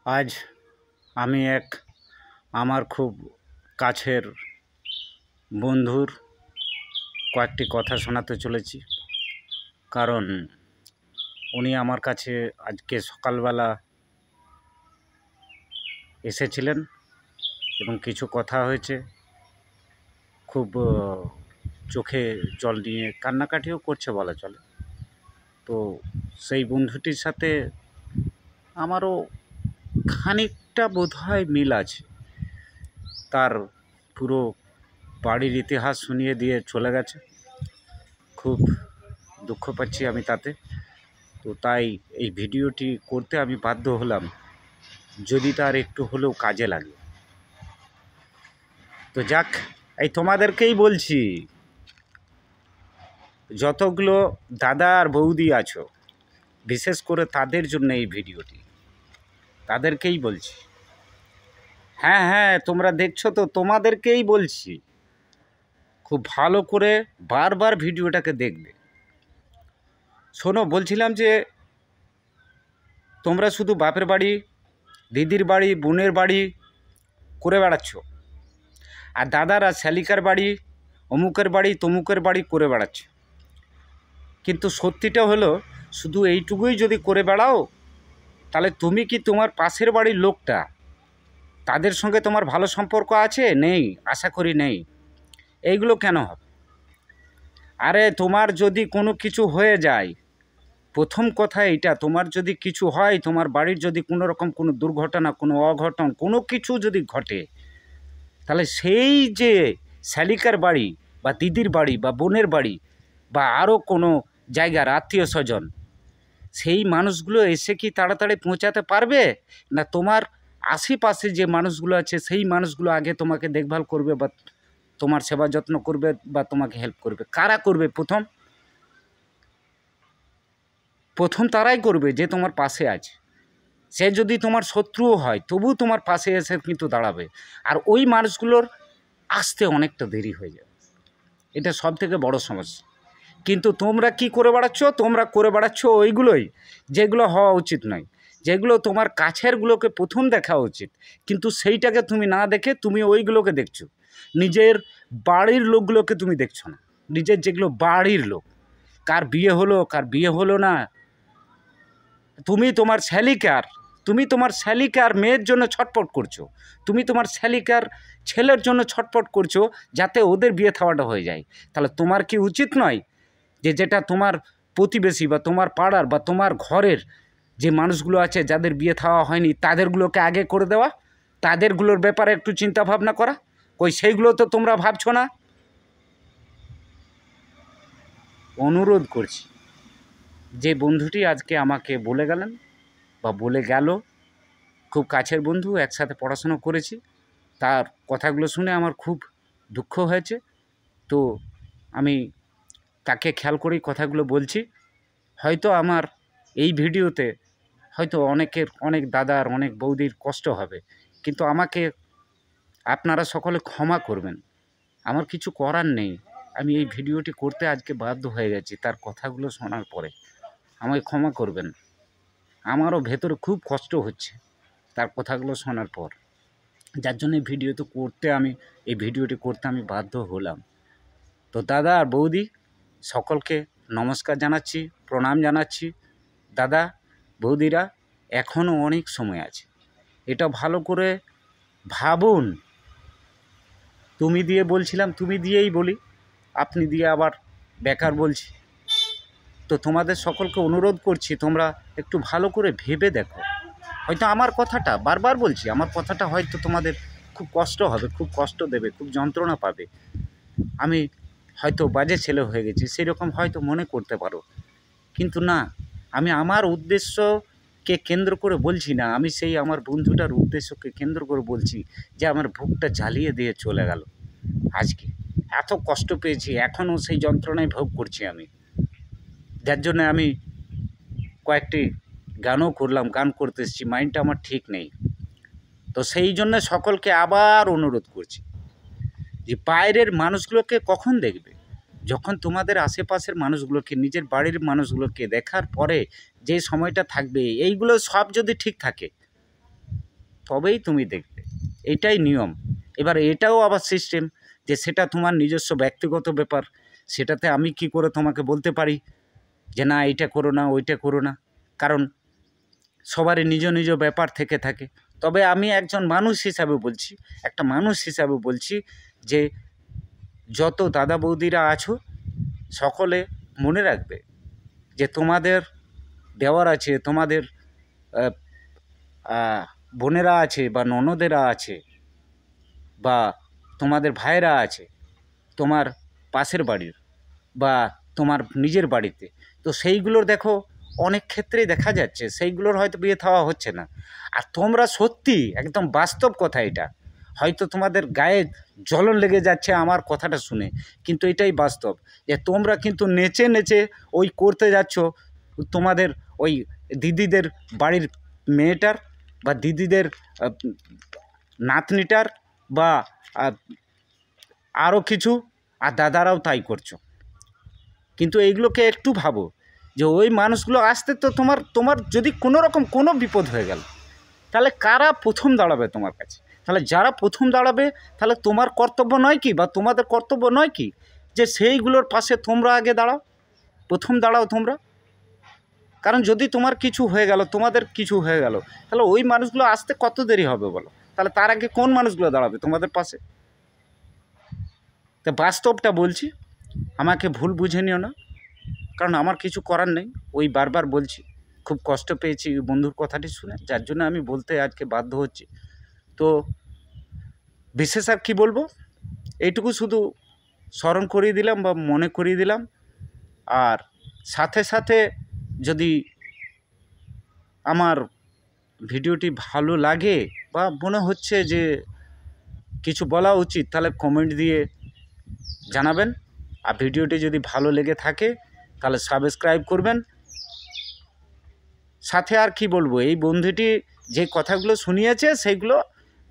আজ আমি আমার খুব কাছের বন্ধুর কয়েকটি কথা শোনাতে চলেছি। কারণ উনি আমার কাছে আজকে সকালবেলা এসেছিলেন এবং কিছু কথা হয়েছে। খুব চোখে জল নিয়ে কান্নাকাটিও করছে বলা চলে। তো সেই বন্ধুটির সাথে আমারও খানিকটা বোধহয় মিল আছে। তার পুরো বাড়ির ইতিহাস শুনিয়ে দিয়ে চলে গেছে। খুব দুঃখ পাচ্ছি আমি তাতে। তো তাই এই ভিডিওটি করতে আমি বাধ্য হলাম, যদি তার একটু হলেও কাজে লাগে। তো যাক, এই তোমাদেরকেই বলছি, যতগুলো দাদা আর বৌদি আছো, বিশেষ করে তাদের জন্য এই ভিডিওটি, তাদেরকেই বলছি। হ্যাঁ, তোমরা দেখছো তো, তোমাদেরকেই বলছি, খুব ভালো করে বারবার ভিডিওটাকে দেখবে। শোনো, বলছিলাম যে তোমরা শুধু বাপের বাড়ি, দিদির বাড়ি, বোনের বাড়ি করে বেড়াচ্ছ, আর দাদারা শ্যালিকার বাড়ি, অমুকের বাড়ি, তমুকের বাড়ি করে বেড়াচ্ছ। কিন্তু সত্যিটা হলো, শুধু এইটুকুই যদি করে বেড়াও, তাহলে তুমি কি তোমার পাশের বাড়ির লোকটা, তাদের সঙ্গে তোমার ভালো সম্পর্ক আছে? নেই, আশা করি নেই। এইগুলো কেন হবে? আরে তোমার যদি কোনো কিছু হয়ে যায়, প্রথম কথা এইটা, তোমার যদি কিছু হয়, তোমার বাড়ির যদি কোনো রকম কোনো দুর্ঘটনা, কোনো অঘটন, কোনো কিছু যদি ঘটে, তাহলে সেই যে শ্যালিকার বাড়ি বা দিদির বাড়ি বা বোনের বাড়ি বা আরও কোনো জায়গার আত্মীয় স্বজন, সেই মানুষগুলো এসে কি তাড়াতাড়ি পৌঁছাতে পারবে? না তোমার আশেপাশে যে মানুষগুলো আছে, সেই মানুষগুলো আগে তোমাকে দেখভাল করবে বা তোমার সেবা যত্ন করবে বা তোমাকে হেল্প করবে? কারা করবে? প্রথম তারাই করবে যে তোমার পাশে আছে। সে যদি তোমার শত্রুও হয়, তবু তোমার পাশে এসে কিন্তু দাঁড়াবে। আর ওই মানুষগুলোর আসতে অনেকটা দেরি হয়ে যাবে। এটা সবথেকে বড় সমস্যা। কিন্তু তোমরা কি করে বেড়াচ্ছ? তোমরা করে বেড়াচ্ছ ওইগুলোই যেগুলো হওয়া উচিত নয়, যেগুলো তোমার কাছেরগুলোকে প্রথম দেখা উচিত, কিন্তু সেইটাকে তুমি না দেখে তুমি ওইগুলোকে দেখছো। নিজের বাড়ির লোকগুলোকে তুমি দেখছো না। নিজের যেগুলো বাড়ির লোক, কার বিয়ে হলো, কার বিয়ে হলো না, তুমি তোমার শ্যালিকার মেয়ের জন্য ছটফট করছো, তুমি তোমার শ্যালিকার ছেলের জন্য ছটফট করছো যাতে ওদের বিয়ে থাওয়াটা হয়ে যায়। তাহলে তোমার কি উচিত নয় যে যেটা তোমার প্রতিবেশী বা তোমার পাড়ার বা তোমার ঘরের যে মানুষগুলো আছে যাদের বিয়ে থাওয়া হয়নি, তাদেরগুলোকে আগে করে দেওয়া, তাদেরগুলোর ব্যাপারে একটু চিন্তা ভাবনা করা? কই সেইগুলো তো তোমরা ভাবছো না। অনুরোধ করছি, যে বন্ধুটি আজকে আমাকে বলে গেলেন বা বলে গেল, খুব কাছের বন্ধু, একসাথে পড়াশুনো করেছি, তার কথাগুলো শুনে আমার খুব দুঃখ হয়েছে। তো আমি তাকে খেয়াল করেই কথাগুলো বলছি। হয়তো আমার এই ভিডিওতে হয়তো অনেক দাদার, অনেক বৌদির কষ্ট হবে, কিন্তু আমাকে আপনারা সকলে ক্ষমা করবেন। আমার কিছু করার নেই। আমি এই ভিডিওটি করতে আজকে বাধ্য হয়ে গেছি তার কথাগুলো শোনার পরে। আমায় ক্ষমা করবেন। আমারও ভেতরে খুব কষ্ট হচ্ছে তার কথাগুলো শোনার পর, যার জন্য এই ভিডিওটি করতে আমি বাধ্য হলাম। তো দাদা আর বৌদি সকলকে নমস্কার জানাচ্ছি, প্রণাম জানাচ্ছি। দাদা বৌদিরা, এখনও অনেক সময় আছে, এটা ভালো করে ভাবুন। তুমি দিয়ে বলছিলাম, তুমি দিয়েই বলি, আপনি দিয়ে আবার বেকার বলছি। তো তোমাদের সকলকে অনুরোধ করছি, তোমরা একটু ভালো করে ভেবে দেখো। হয়তো আমার কথাটা, বারবার বলছি, আমার কথাটা হয়তো তোমাদের খুব কষ্ট হবে, খুব কষ্ট দেবে, খুব যন্ত্রণা পাবে। আমি হয়তো বাজে ছেলে হয়ে গেছি, সেরকম হয়তো মনে করতে পারো, কিন্তু না, আমি আমার উদ্দেশ্যকে কেন্দ্র করে বলছি না, আমি সেই আমার বন্ধুটার উদ্দেশ্যকে কেন্দ্র করে বলছি, যে আমার বুকটা জ্বালিয়ে দিয়ে চলে গেল। আজকে এত কষ্ট পেয়েছি, এখনও সেই যন্ত্রণায় ভোগ করছি আমি, যার জন্য আমি কয়েকটি গানও করলাম, গান করতে এসেছি, মাইন্ডটা আমার ঠিক নেই। তো সেই জন্য সকলকে আবার অনুরোধ করছি যে বাইরের মানুষগুলোকে কখন দেখবে? যখন তোমাদের আশেপাশের মানুষগুলোকে, নিজের বাড়ির মানুষগুলোকে দেখার পরে যে সময়টা থাকবে, এইগুলো সব যদি ঠিক থাকে, তবেই তুমি দেখবে, এটাই নিয়ম। এবার এটাও আবার সিস্টেম যে সেটা তোমার নিজস্ব ব্যক্তিগত ব্যাপার, সেটাতে আমি কি করে তোমাকে বলতে পারি যে না এইটা করো না ওইটা করো না, কারণ সবারই নিজ নিজ ব্যাপার থেকে থাকে। তবে আমি একজন মানুষ হিসাবে বলছি, একটা মানুষ হিসাবে বলছি যে যত দাদা বৌদিরা আছো সকলে মনে রাখবে যে তোমাদের দেওয়ার আছে, তোমাদের বোনেরা আছে বা ননদেরা আছে বা তোমাদের ভাইয়েরা আছে তোমার পাশের বাড়ির বা তোমার নিজের বাড়িতে, তো সেইগুলোর দেখো অনেক ক্ষেত্রেই দেখা যাচ্ছে সেইগুলোর হয়তো বিয়ে থাওয়া হচ্ছে না। আর তোমরা সত্যি একদম বাস্তব কথা, এটা হয়তো তোমাদের গায়ে জ্বলন লেগে যাচ্ছে আমার কথাটা শুনে, কিন্তু এটাই বাস্তব যে তোমরা কিন্তু নেচে নেচে ওই করতে যাচ্ছ তোমাদের ওই দিদিদের বাড়ির মেয়েটার বা দিদিদের নাতনিটার বা আরও কিছু, আর দাদারাও তাই করছো। কিন্তু এইগুলোকে একটু ভাবো যে ওই মানুষগুলো আসতে তো তোমার যদি কোনো রকম কোনো বিপদ হয়ে গেল তাহলে কারা প্রথম দাঁড়াবে তোমার কাছে? তাহলে যারা প্রথম দাঁড়াবে তাহলে তোমার কর্তব্য নয় কি বা তোমাদের কর্তব্য নয় কি যে সেইগুলোর পাশে তোমরা আগে দাঁড়াও, প্রথম দাঁড়াও তোমরা? কারণ যদি তোমার কিছু হয়ে গেল, তোমাদের কিছু হয়ে গেল, তাহলে ওই মানুষগুলো আসতে কত দেরি হবে বলো? তাহলে তার আগে কোন মানুষগুলো দাঁড়াবে তোমাদের পাশে? তো বাস্তবটা বলছি, আমাকে ভুল বুঝে নিও না, কারণ আমার কিছু করার নেই। ওই বারবার বলছি, খুব কষ্ট পেয়েছি বন্ধুর কথাটি শুনে, যার জন্য আমি বলতে আজকে বাধ্য হচ্ছি। তো বিশেষ আর কী বলবো, এইটুকু শুধু স্মরণ করিয়ে দিলাম বা মনে করিয়ে দিলাম। আর সাথে সাথে যদি আমার ভিডিওটি ভালো লাগে বা মনে হচ্ছে যে কিছু বলা উচিত, তাহলে কমেন্ট দিয়ে জানাবেন। আর ভিডিওটি যদি ভালো লেগে থাকে তাহলে সাবস্ক্রাইব করবেন। সাথে আর কি বলবো, এই বন্ধুটি যে কথাগুলো শুনিয়েছে সেইগুলো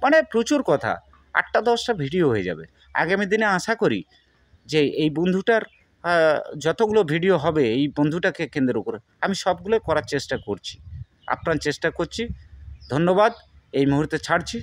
মানে প্রচুর কথা, 8টা-10টা ভিডিও হয়ে যাবে আগামী দিনে। আশা করি যে এই বন্ধুটার যতগুলো ভিডিও হবে এই বন্ধুটাকে কেন্দ্র করে আমি সবগুলো করার চেষ্টা করছি, আপ্রাণ চেষ্টা করছি। ধন্যবাদ, এই মুহূর্তে ছাড়ছি।